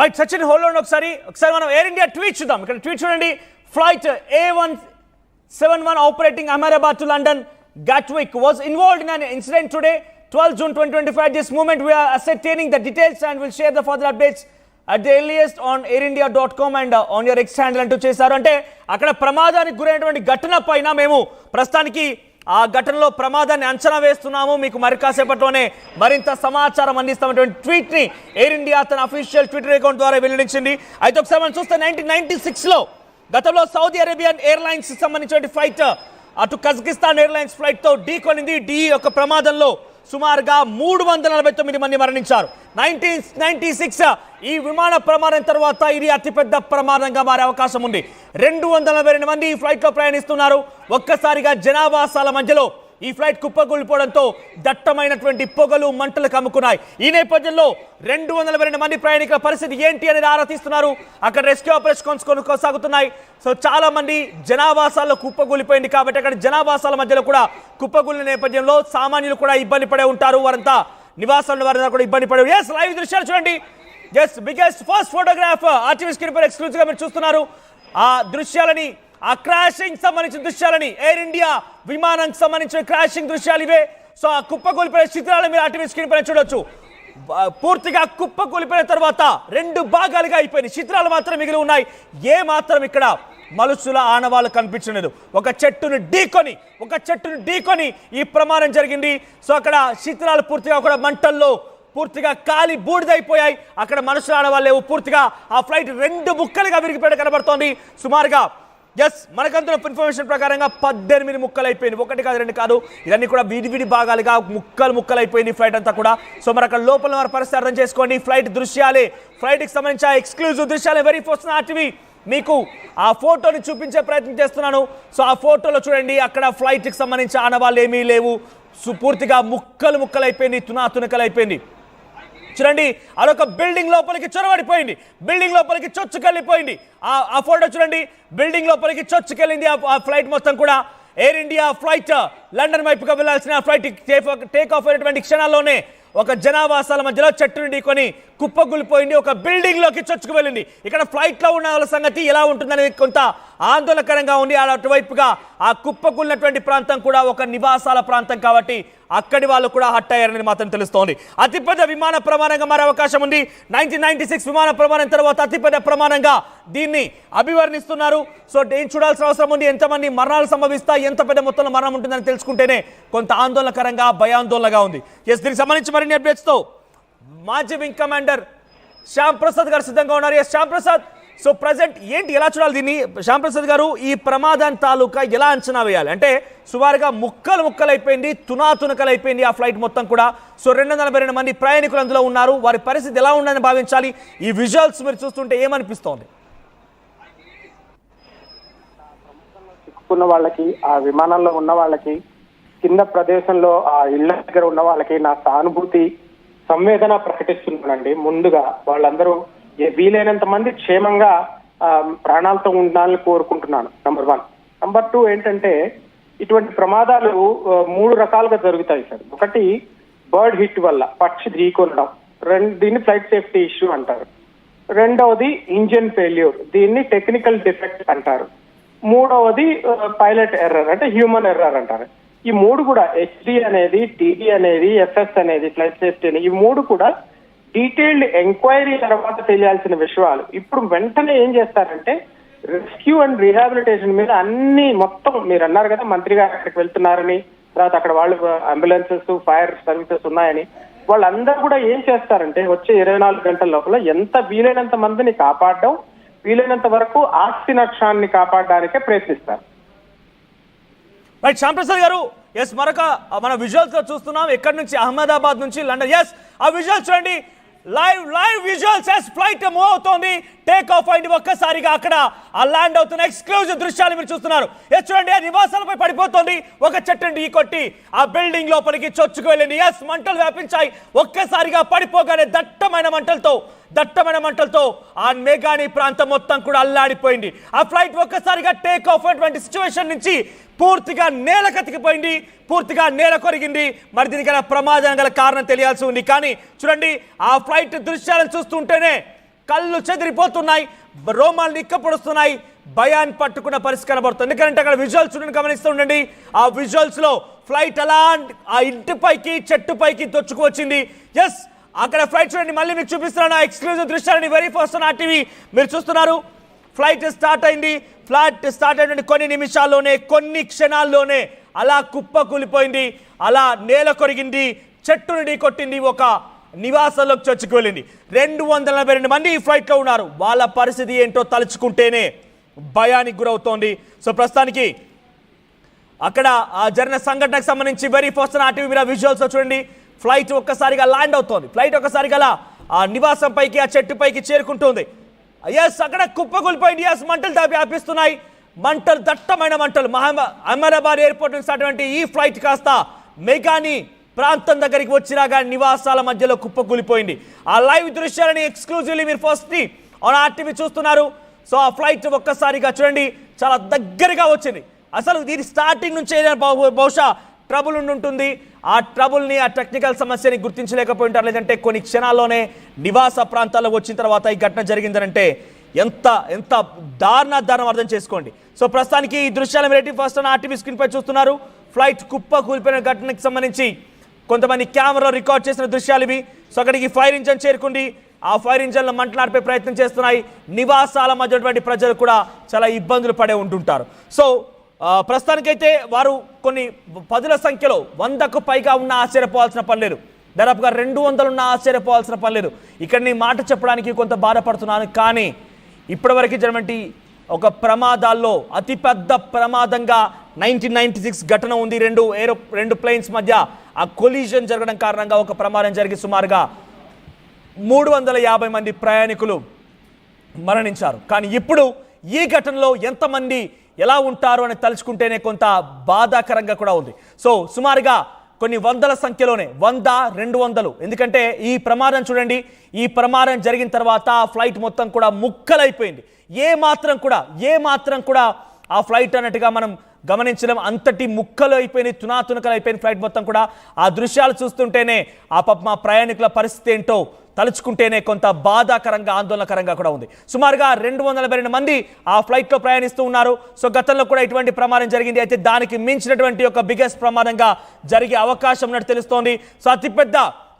Right Sachin hold on ఒకసారి మనం air India tweet చూద్దాం. ఇక్కడ ట్వీట్ చూడండి. Flight A171 operating Ahmedabad to London Gatwick was involved in an incident today 12 June 2025. This moment we are ascertaining the details and will share the further updates at the earliest on airindia.com and on your X handle అంటూ చేశారు. అంటే అక్కడ ప్రమాదానికి గురైనటువంటి ఘటన పైన మేము ప్రస్తుతానికి ఆ ఘటనలో ప్రమాదాన్ని అంచనా వేస్తున్నాము, మీకు మరి కాసేపట్లోనే మరింత సమాచారం అందిస్తామన్నటువంటి ట్వీట్ ని ఎయిర్ ఇండియా తన అఫీషియల్ ట్విట్టర్ అకౌంట్ ద్వారా వెల్లడించింది. అయితే ఒకసారి మనం చూస్తే 1996లో గతంలో సౌదీ అరేబియన్ ఎయిర్లైన్స్ సంబంధించిన ఫ్లైట్ అటు కజకిస్తాన్ ఎయిర్లైన్స్ ఫ్లైట్ తో ఢీకొనింది. ఢీ యొక్క ప్రమాదంలో సుమారుగా 349 మంది మరణించారు. 1996 ఈ విమాన ప్రమాదం తర్వాత ఇది అతిపెద్ద ప్రమాదంగా మారే అవకాశం ఉంది. 242 మంది ఈ ఫ్లైట్ లో ప్రయాణిస్తున్నారు. ఒక్కసారిగా జనావాసాల మధ్యలో ఈ ఫ్లైట్ కుప్పకూలిపోవడంతో దట్టమైనటువంటి పొగలు మంటలు కమ్ముకున్నాయి. ఈ నేపథ్యంలో 242 మంది ప్రయాణికుల పరిస్థితి ఏంటి అనేది ఆరా తీస్తున్నారు. అక్కడ రెస్క్యూ ఆపరేషన్స్ కొనసాగుతున్నాయి. సో చాలా మంది జనావాసాల్లో కుప్పకూలిపోయింది కాబట్టి అక్కడ జనావాసాల మధ్యలో కూడా కుప్పకూలిన నేపథ్యంలో సామాన్యులు కూడా ఇబ్బంది పడే ఉంటారు. వారంతా నివాసాలను వారంతా కూడా ఇబ్బంది పడే. ఎస్ లైవ్ దృశ్యాలు చూడండి. Yes biggest first photograph RTV screen పై ఎక్స్క్లూజివ్ గా మీరు చూస్తున్నారు. ఆ దృశ్యాలని, ఆ క్రాషింగ్ సంబంధించిన దృశ్యాలని, ఎయిర్ ఇండియా విమానానికి సంబంధించిన క్రాషింగ్ దృశ్యాలు ఇవే. సో ఆ కుప్పకూలిపోయిన చిత్రాలు మీరు ఆర్టీవీ స్క్రీన్ పైన చూడొచ్చు. పూర్తిగా కుప్పకూలిపోయిన తర్వాత 2 భాగాలుగా అయిపోయినాయి. చిత్రాలు మాత్రం మిగిలి ఉన్నాయి. ఏ మాత్రం ఇక్కడ మలుసుల ఆనవాళ్ళు కనిపించలేదు. ఒక చెట్టును ఢీకొని ఈ ప్రమాదం జరిగింది. సో అక్కడ చిత్రాలు పూర్తిగా కూడా మంటల్లో పూర్తిగా కాలి బూడిదైపోయాయి. అక్కడ మనుషులు ఆనవాళ్ళు లేవు. పూర్తిగా ఆ ఫ్లైట్ 2 ముక్కలుగా విరిగిపోయి కనబడుతోంది. సుమారుగా ఎస్ మనకంత ఇన్ఫర్మేషన్ ప్రకారంగా 18 ముక్కలు అయిపోయింది. 1 కాదు 2 కాదు, ఇవన్నీ కూడా విడివిడి భాగాలుగా ముక్కలు అయిపోయింది ఫ్లైట్ అంతా కూడా. సో మరి అక్కడ లోపల మన పరిస్థితి అర్థం చేసుకోండి. ఫ్లైట్ దృశ్యాలే, ఫ్లైట్కి సంబంధించిన ఎక్స్క్లూజివ్ దృశ్యాలే వెరీ ఫస్ట్ ఆర్టీవీ మీకు ఆ ఫోటోని చూపించే ప్రయత్నం చేస్తున్నాను. సో ఆ ఫోటోలో చూడండి, అక్కడ ఫ్లైట్కి సంబంధించిన ఆనవాళ్ళు ఏమీ లేవు. పూర్తిగా ముక్కలు అయిపోయింది, తునకలు అయిపోయింది. చూడండి, అదొక బిల్డింగ్ లోపలికి చొరబడిపోయింది, బిల్డింగ్ లోపలికి చొచ్చుకెళ్ళిపోయింది. ఆ ఫోటో చూడండి, బిల్డింగ్ లోపలికి చొచ్చుకెళ్ళింది ఆ ఫ్లైట్ మొత్తం కూడా. ఎయిర్ ఇండియా ఫ్లైట్ లండన్ వైపుగా వెళ్లాల్సిన ఫ్లైట్ టేక్ ఆఫ్ అయినటువంటి క్షణాల్లోనే ఒక జనావాసాల మధ్యలో చెట్టును ఢీకొని కుప్పకూలిపోయింది, ఒక బిల్డింగ్ లోకి చొచ్చుకు వెళ్ళింది. ఇక్కడ ఫ్లైట్ లో ఉన్న వాళ్ళ సంగతి ఎలా ఉంటుందనేది కొంత ఆందోళనకరంగా ఉంది. అటువైపుగా ఆ కుప్పకూలినటువంటి ప్రాంతం కూడా ఒక నివాసాల ప్రాంతం కాబట్టి అక్కడి వాళ్ళు కూడా హట్ అయ్యారని మాత్రం తెలుస్తోంది. అతిపెద్ద విమాన ప్రమాదంగా మారే అవకాశం ఉంది. 1996 విమాన ప్రమాదం తర్వాత అతిపెద్ద ప్రమాదంగా దీన్ని అభివర్ణిస్తున్నారు. సో ఏం చూడాల్సిన అవసరం ఉంది, ఎంతమంది మరణాలు సంభవిస్తాయి, ఎంత పెద్ద మొత్తంలో మరణం ఉంటుందని తెలుసుకుంటేనే కొంత ఆందోళనకరంగా భయాందోళనగా ఉంది. ఎస్ దీనికి సంబంధించి మరిన్ని అప్డేట్స్ తో మాజీ వింగ్ కమాండర్ శ్యామ్ ప్రసాద్ గారు సిద్ధంగా ఉన్నారు. S Shyam Prasad, so present ఏంటి, ఎలా చూడాలి దీన్ని? శ్యామ్ ప్రసాద్ గారు, ఈ ప్రమాదాన్ని తాలూకా ఎలా అంచనా వేయాలి? అంటే సుమారుగా ముక్కలు అయిపోయింది, తునకలు అయిపోయింది ఆ ఫ్లైట్ మొత్తం కూడా. సో 242 మంది ప్రయాణికులు అందులో ఉన్నారు. వారి పరిస్థితి ఎలా ఉందని భావించాలి? ఈ విజువల్స్ మీరు చూస్తుంటే ఏమనిపిస్తోంది? చిక్కుకున్న వాళ్ళకి, ఆ విమానంలో ఉన్న వాళ్ళకి, కింద ప్రదేశంలో ఆ ఇళ్ల దగ్గర ఉన్న వాళ్ళకి నా సానుభూతి, సంవేదన ప్రకటిస్తున్నానండి. ముందుగా వాళ్ళందరూ వీలైనంత మంది క్షేమంగా ప్రాణాలతో ఉండాలని కోరుకుంటున్నాను. నంబర్ 1. నంబర్ 2 ఏంటంటే, ఇటువంటి ప్రమాదాలు 3 రకాలుగా జరుగుతాయి సార్. ఒకటి బర్డ్ హిట్ వల్ల, పక్షి ఢీకొనడం, దీన్ని ఫ్లైట్ సేఫ్టీ ఇష్యూ అంటారు. రెండవది ఇంజిన్ ఫెయిల్యూర్, దీన్ని టెక్నికల్ డిఫెక్ట్ అంటారు. మూడవది పైలట్ ఎర్రర్, అంటే హ్యూమన్ ఎర్రర్ అంటారు. ఈ 3 కూడా HD అనేది, TD అనేది, FS అనేది, ఫ్లైట్ సేఫ్టీ అనేది, ఈ 3 కూడా డీటెయిల్డ్ ఎంక్వైరీ తర్వాత తెలియాల్సిన విషయాలు. ఇప్పుడు వెంటనే ఏం చేస్తారంటే, రెస్క్యూ అండ్ రీహాబిలిటేషన్ మీద అన్ని మొత్తం, మీరు అన్నారు కదా మంత్రి గారు అక్కడికి వెళ్తున్నారని, తర్వాత అక్కడ వాళ్ళు అంబులెన్సెస్, ఫైర్ సర్వీసెస్ ఉన్నాయని, వాళ్ళందరూ కూడా ఏం చేస్తారంటే వచ్చే 24 గంటల లోపల ఎంత వీలైనంత మందిని కాపాడడం, వీలైనంత వరకు ఆస్తి నష్టాన్ని కాపాడడానికే ప్రయత్నిస్తారు. రైట్ శ్యామ్ ప్రసాద్ గారు, ఎస్ మరొక మన విజువల్స్ చూస్తున్నాం ఎక్కడి నుంచి, అహ్మదాబాద్ నుంచి లండన్. ఎస్ ఆ విజువల్స్ చూడండి, live visuals. Yes flight move అవుతోంది, టేక్ ఆఫ్ అయింది. ఒక్కసారిగా అక్కడ ఆ ల్యాండ్ అవుతున్న ఎక్స్క్లూజివ్ దృశ్యాలు మీరు చూస్తున్నారు. ఎస్ చూడండి, ఆ నివాసాలపై పడిపోతుంది, ఒక చెట్టుని ఢీకొట్టి ఆ బిల్డింగ్ లోపలికి చొచ్చుకు వెళ్ళింది. ఎస్ మంటలు వ్యాపించాయి. ఒక్కసారిగా పడిపోగానే దట్టమైన మంటలతో ఆ మేఘాని ప్రాంతం మొత్తం కూడా అల్లాడిపోయింది. ఆ ఫ్లైట్ ఒక్కసారిగా టేక్ ఆఫ్ అయినటువంటి సిచ్యువేషన్ నుంచి పూర్తిగా నేల కతికిపోయింది, పూర్తిగా నేల కొరిగింది. మరి దీనికి ప్రమాదం గల కారణం తెలియాల్సి ఉంది. కానీ చూడండి, ఆ ఫ్లైట్ దృశ్యాలను చూస్తుంటేనే కళ్ళు చెదిరిపోతున్నాయి, రోమాలు నిక్కపొడుస్తున్నాయి, భయాన్ని పట్టుకున్న పరిస్థితి కనబడుతుంది. ఎందుకంటే అక్కడ విజువల్స్ గమనిస్తూ ఉండండి. ఆ విజువల్స్ లో ఫ్లైట్ అలా ఆ ఇంటిపైకి చెట్టుపైకి తొచ్చుకువచ్చింది. ఎస్, అక్కడ ఫ్లైట్ చూడండి, మళ్ళీ మీకు చూపిస్తున్నాను ఎక్స్క్లూజివ్ దృశ్యాలని. వెరీ ఫస్ట్ ఆన్ RTV మీరు చూస్తున్నారు. ఫ్లైట్ స్టార్ట్ అయింది. ఫ్లైట్ స్టార్ట్ అయిన కొన్ని నిమిషాల్లోనే, కొన్ని క్షణాల్లోనే అలా కుప్ప కూలిపోయింది, అలా నేల కొరిగింది, చెట్టుని ఢీ కొట్టింది, ఒక నివాసంలోకి చొచ్చుకు వెళ్ళింది. 242 మంది ఈ ఫ్లైట్లో ఉన్నారు. వాళ్ళ పరిస్థితి ఏంటో తలుచుకుంటేనే భయానికి గురవుతోంది. సో ప్రస్తుతానికి అక్కడ జరిగిన సంఘటనకు సంబంధించి వెరీ ఫస్ట్ RTV మీరు విజువల్స్ చూడండి. ఫ్లైట్ ఒక్కసారిగా ల్యాండ్ అవుతోంది. ఫ్లైట్ ఒక్కసారిగా అలా ఆ నివాసం పైకి, ఆ చెట్టు పైకి చేరుకుంటుంది. ఎస్, అక్కడ కుప్పకూలిపోయింది. ఎస్, మంటలు వ్యాపిస్తున్నాయి. మంటలు, దట్టమైన మంటలు. అహ్మదాబాద్ ఎయిర్పోర్ట్ నుంచి అటువంటి ఈ ఫ్లైట్ కాస్త మెగాని ప్రాంతం దగ్గరికి వచ్చినాగా నివాసాల మధ్యలో కుప్పకూలిపోయింది. ఆ లైవ్ దృశ్యాలని ఎక్స్క్లూజివ్లీ మీరు ఫస్ట్ ఆన్ RTV చూస్తున్నారు. సో ఆ ఫ్లైట్ ఒక్కసారిగా చూడండి చాలా దగ్గరగా వచ్చింది. అసలు దీని స్టార్టింగ్ నుంచి ఏదైనా బహుశా ట్రబుల్ ఉంటుంది. ఆ ట్రబుల్ని, ఆ టెక్నికల్ సమస్యని గుర్తించలేకపోయి ఉంటారు. లేదంటే కొన్ని క్షణాల్లోనే నివాస ప్రాంతాల్లో వచ్చిన తర్వాత ఈ ఘటన జరిగిందంటే ఎంత ఎంత దారుణం అర్థం చేసుకోండి. సో ప్రస్తుతానికి ఈ దృశ్యాలు మీరు ఫస్ట్ ఆన్ RTV స్క్రీన్ పై చూస్తున్నారు. ఫ్లైట్ కుప్ప కూలిపోయిన ఘటనకి సంబంధించి కొంతమంది కెమెరా రికార్డ్ చేసిన దృశ్యాలు ఇవి. సో అక్కడికి ఫైర్ ఇంజన్ చేరుకుంది. ఆ ఫైర్ ఇంజన్లో మంటలార్పే ప్రయత్నం చేస్తున్నాయి. నివాసాల మధ్య ప్రజలు కూడా చాలా ఇబ్బందులు పడే ఉంటుంటారు. సో ప్రస్తుతానికైతే వారు కొన్ని పదుల సంఖ్యలో 100కు పైగా ఉన్న ఆశ్చర్యపోవాల్సిన పని లేదు. దాదాపుగా 200 ఉన్న ఆశ్చర్యపోవాల్సిన పని లేదు. ఇక్కడ నీ మాట చెప్పడానికి కొంత బాధపడుతున్నాను. కానీ ఇప్పటివరకు జరిగినటువంటి ఒక ప్రమాదాల్లో అతిపెద్ద ప్రమాదంగా 1996 ఘటన ఉంది. రెండు ప్లేన్స్ మధ్య ఆ కొలిజన్ జరగడం కారణంగా ఒక ప్రమాదం జరిగి సుమారుగా 350 మంది ప్రయాణికులు మరణించారు. కానీ ఇప్పుడు ఈ ఘటనలో ఎంతమంది ఎలా ఉంటారు అని తలుచుకుంటేనే కొంత బాధాకరంగా కూడా ఉంది. సో సుమారుగా కొన్ని వందల సంఖ్యలోనే 100, 200. ఎందుకంటే ఈ ప్రమాదం చూడండి, ఈ ప్రమాదం జరిగిన తర్వాత ఆ ఫ్లైట్ మొత్తం కూడా ముక్కలైపోయింది. ఏ మాత్రం కూడా ఆ ఫ్లైట్ అన్నట్టుగా మనం గమనించడం, అంతటి ముక్కలు అయిపోయింది, తునాతునకలు అయిపోయింది ఫ్లైట్ మొత్తం కూడా. ఆ దృశ్యాలు చూస్తుంటేనే మా ప్రయాణికుల పరిస్థితి ఏంటో తలుచుకుంటేనే కొంత బాధాకరంగా, ఆందోళనకరంగా కూడా ఉంది. సుమారుగా 242 మంది ఆ ఫ్లైట్లో ప్రయాణిస్తూ ఉన్నారు. సో గతంలో కూడా ఇటువంటి ప్రమాదం జరిగింది. అయితే దానికి మించినటువంటి ఒక బిగ్గెస్ట్ ప్రమాదంగా జరిగే అవకాశం ఉన్నట్టు తెలుస్తోంది. సో అతిపెద్ద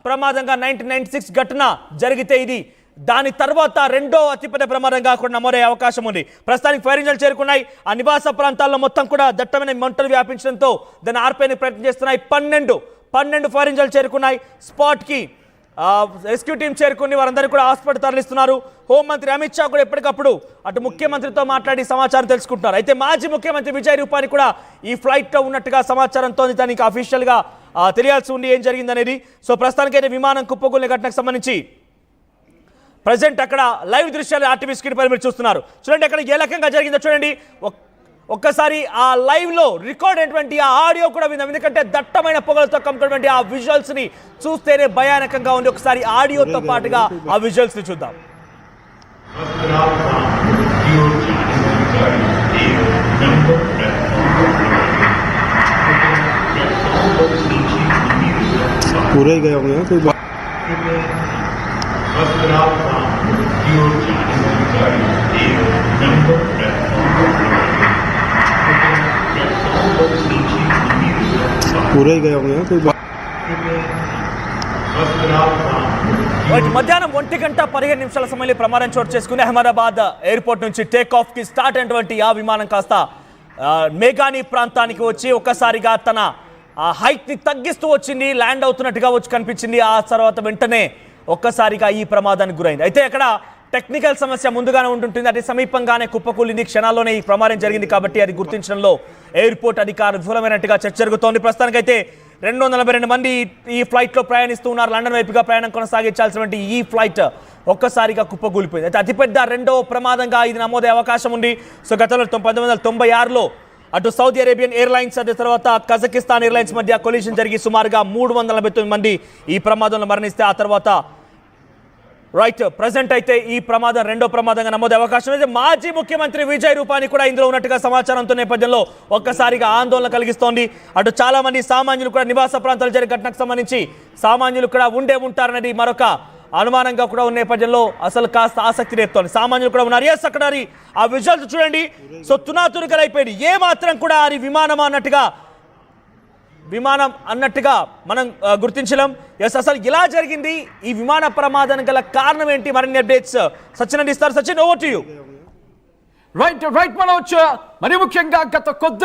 ప్రమాదంగా 1996 ఘటన జరిగితే ఇది దాని తర్వాత రెండో అతిపెద్ద ప్రమాదంగా కూడా నమోదయ్యే అవకాశం ఉంది. ప్రస్తుతానికి ఫైర్ ఇంజన్లు చేరుకున్నాయి. ఆ నివాస ప్రాంతాల్లో మొత్తం కూడా దట్టమైన మంటలు వ్యాపించడంతో దాన్ని ఆర్పేని ప్రయత్నం చేస్తున్నాయి. 12 ఫైర్ ఇంజన్లు చేరుకున్నాయి. స్పాట్కి రెస్క్యూ టీం చేరుకుని వారందరూ కూడా హాస్పిటల్ తరలిస్తున్నారు. హోంమంత్రి అమిత్ షా కూడా ఎప్పటికప్పుడు అటు ముఖ్యమంత్రితో మాట్లాడి సమాచారం తెలుసుకుంటున్నారు. అయితే మాజీ ముఖ్యమంత్రి విజయ్ రూపాని కూడా ఈ ఫ్లైట్లో ఉన్నట్టుగా సమాచారంతో దానికి అఫీషియల్గా తెలియాల్సి ఉంది ఏం జరిగిందనేది. సో ప్రస్తుతానికైతే విమానం కుప్పకూలిన ఘటనకు సంబంధించి ప్రజెంట్ అక్కడ లైవ్ దృశ్యాలు RTV స్క్రీన్ పై మీరు చూస్తున్నారు. చూడండి అక్కడ ఏ రకంగా జరిగిందో చూడండి. ఒక్కసారి ఆ లైవ్ లో రికార్డ్ అయినటువంటి ఆ ఆడియో కూడా విందాం. ఎందుకంటే దట్టమైన పొగలతో కమ్ముకున్నటువంటి ఆ విజువల్స్ ని చూస్తేనే భయానకంగా ఉంది. ఒకసారి ఆడియోతో పాటుగా ఆ విజువల్స్ ని చూద్దాం. पूरे ही गए होंगे कोई बात पूरे ही गए होंगे कोई बात మధ్యాహ్నం 1:15 సమయంలో ప్రమాదం చోటు చేసుకుని అహ్మదాబాద్ ఎయిర్పోర్ట్ నుంచి టేక్ ఆఫ్ కి స్టార్ట్ అయినటువంటి ఆ విమానం కాస్త మేఘాని ప్రాంతానికి వచ్చి ఒక్కసారిగా తన హైట్ ని తగ్గిస్తూ వచ్చింది. ల్యాండ్ అవుతున్నట్టుగా వచ్చి కనిపించింది. ఆ తర్వాత వెంటనే ఒక్కసారిగా ఈ ప్రమాదానికి గురైంది. అయితే అక్కడ టెక్నికల్ సమస్య ముందుగానే ఉంటుంటుంది. అతి సమీపంగానే కుప్పకూలింది. క్షణాల్లోనే ఈ ప్రమాదం జరిగింది కాబట్టి అది గుర్తించడంలో ఎయిర్పోర్ట్ అధికారులు విఫలమైనట్టుగా చర్చ జరుగుతోంది. ప్రస్తుతానికైతే 242 మంది ఈ ఫ్లైట్లో ప్రయాణిస్తూ ఉన్నారు. లండన్ వైపుగా ప్రయాణం కొనసాగించాల్సినటువంటి ఈ ఫ్లైట్ ఒక్కసారిగా కుప్పకూలిపోయింది. అయితే అతిపెద్ద రెండో ప్రమాదంగా ఇది నమోదయ్యే అవకాశం ఉంది. సో గతంలో 1996లో అటు సౌదీ అరేబియన్ ఎయిర్లైన్స్ అదే తర్వాత కజకిస్తాన్ ఎయిర్లైన్స్ మధ్య కొలిషన్ జరిగి సుమారుగా 349 మంది ఈ ప్రమాదంలో మరణిస్తే ఆ తర్వాత ప్రజెంట్ అయితే ఈ ప్రమాదం రెండో ప్రమాదంగా నమోదే అవకాశం అయితే మాజీ ముఖ్యమంత్రి విజయ్ రూపాని కూడా ఇందులో ఉన్నట్టుగా సమాచారంతో నేపథ్యంలో ఒక్కసారిగా ఆందోళన కలిగిస్తోంది. అటు చాలా మంది సామాన్యులు కూడా నివాస ప్రాంతాలు జరిగే ఘటనకు సంబంధించి సామాన్యులు కూడా ఉంటారనేది మరొక అనుమానంగా కూడా ఉన్న నేపథ్యంలో అసలు కాస్త ఆసక్తి రేపుతోంది. సామాన్యులు కూడా ఉన్నారు. ఎస్, అక్కడ ఆ విజువల్స్ చూడండి. సో తునాతునకలైపోయింది. ఏ మాత్రం కూడా అది విమానం అన్నట్టుగా మనం గుర్తించలేం. ఎస్, అసలు ఇలా జరిగింది. ఈ విమాన ప్రమాదం గల కారణం ఏంటి? మరిన్ని అప్డేట్స్ సచిన్ అందిస్తారు. Sachin, over to you. Right Manoj, మరి ముఖ్యంగా గత కొద్ది